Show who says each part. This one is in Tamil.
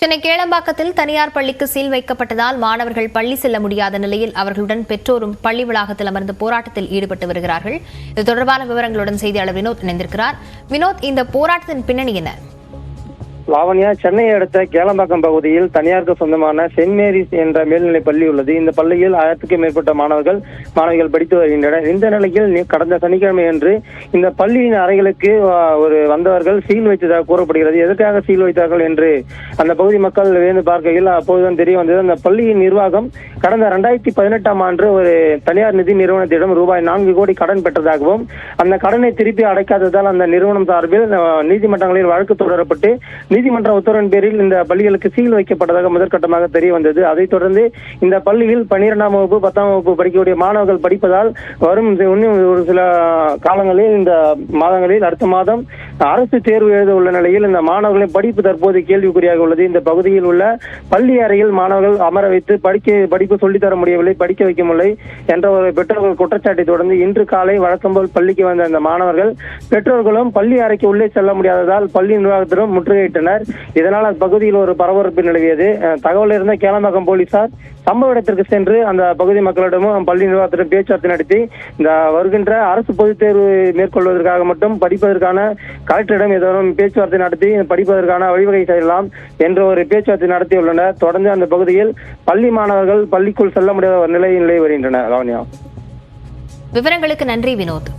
Speaker 1: சென்னை கேளம்பாக்கத்தில் தனியார் பள்ளிக்கு சீல் வைக்கப்பட்டதால் மாணவர்கள் பள்ளி செல்ல முடியாத நிலையில் அவர்களுடன் பெற்றோரும் பள்ளி வளாகத்தில் அமர்ந்து போராட்டத்தில் ஈடுபட்டு வருகிறார்கள். இது தொடர்பான விவரங்களுடன் செய்தியாளர் வினோத் இணைந்திருக்கிறார். வினோத், இந்த போராட்டத்தின் பின்னணி என்ன?
Speaker 2: லாவண்யா, சென்னையை அடுத்த கேளம்பாக்கம் பகுதியில் தனியாருக்கு சொந்தமான செயின்ட் மேரிஸ் என்ற மேல்நிலைப் பள்ளி உள்ளது. இந்த பள்ளியில் 1000க்கும் மேற்பட்ட மாணவிகள் படித்து வருகின்றனர். இந்த நிலையில் கடந்த சனிக்கிழமை அன்று இந்த பள்ளியின் அறைகளுக்கு வந்தவர்கள் சீல் வைத்ததாக கூறப்படுகிறது. எதற்காக சீல் வைத்தார்கள் என்று அந்த பகுதி மக்கள் வேந்து பார்க்கையில் அப்போதுதான் தெரிய வந்தது. அந்த பள்ளியின் நிர்வாகம் கடந்த 2018ஆம் ஆண்டு ஒரு தனியார் நிதி நிறுவனத்திடம் ரூபாய் 4 கோடி கடன் பெற்றதாகவும் அந்த கடனை திருப்பி அடைக்காததால் அந்த நிறுவனம் சார்பில் நீதிமன்றங்களில் வழக்கு தொடரப்பட்டு நீதிமன்ற உத்தரவின் பேரில் இந்த பள்ளிகளுக்கு சீல் வைக்கப்பட்டதாக முதற்கட்டமாக தெரிய வந்தது. அதைத் தொடர்ந்து இந்த பள்ளியில் 12ஆம் வகுப்பு 10ஆம் வகுப்பு படிக்கக்கூடிய மாணவர்கள் படிப்பதால் வரும் ஒரு சில காலங்களில் இந்த மாதங்களில் அடுத்த மாதம் அரசு தேர்வு எழுத உள்ள நிலையில் இந்த மாணவர்களின் படிப்பு தற்போது கேள்விக்குறியாக உள்ளது. இந்த பகுதியில் உள்ள பள்ளி அறையில் மாணவர்கள் அமர வைத்து படிப்பு சொல்லித்தர முடியவில்லை, படிக்க வைக்க முடியவில்லை என்ற ஒரு பெற்றோர்கள் குற்றச்சாட்டை தொடர்ந்து இன்று காலை வழக்கம் போல் பள்ளிக்கு வந்த இந்த மாணவர்கள் பெற்றோர்களும் பள்ளி அறைக்கு உள்ளே செல்ல முடியாததால் பள்ளி நிர்வாகத்திடம் முற்றுகையிட்டனர். இதனால் அப்பகுதியில் ஒரு பரபரப்பு நிலவியது. தகவல் இருந்த கேளம்பாக்கம் போலீசார் சம்பவ இடத்திற்கு சென்று அந்த பகுதி மக்களிடமும் பள்ளி நிர்வாகத்திடம் பேச்சுவார்த்தை நடத்தி இந்த வருகின்ற அரசு பொதுத் தேர்வு மேற்கொள்வதற்காக மட்டும் படிப்பதற்கான கலெக்டரிடம் ஏதேனும் பேச்சுவார்த்தை நடத்தி படிப்பதற்கான வழிவகை செய்யலாம் என்ற ஒரு பேச்சுவார்த்தை நடத்தியுள்ளனர். தொடர்ந்து அந்த பகுதியில் பள்ளி மாணவர்கள் பள்ளிக்குள் செல்ல முடியாத ஒரு நிலை வருகின்றனர்.
Speaker 1: விவரங்களுக்கு நன்றி வினோத்.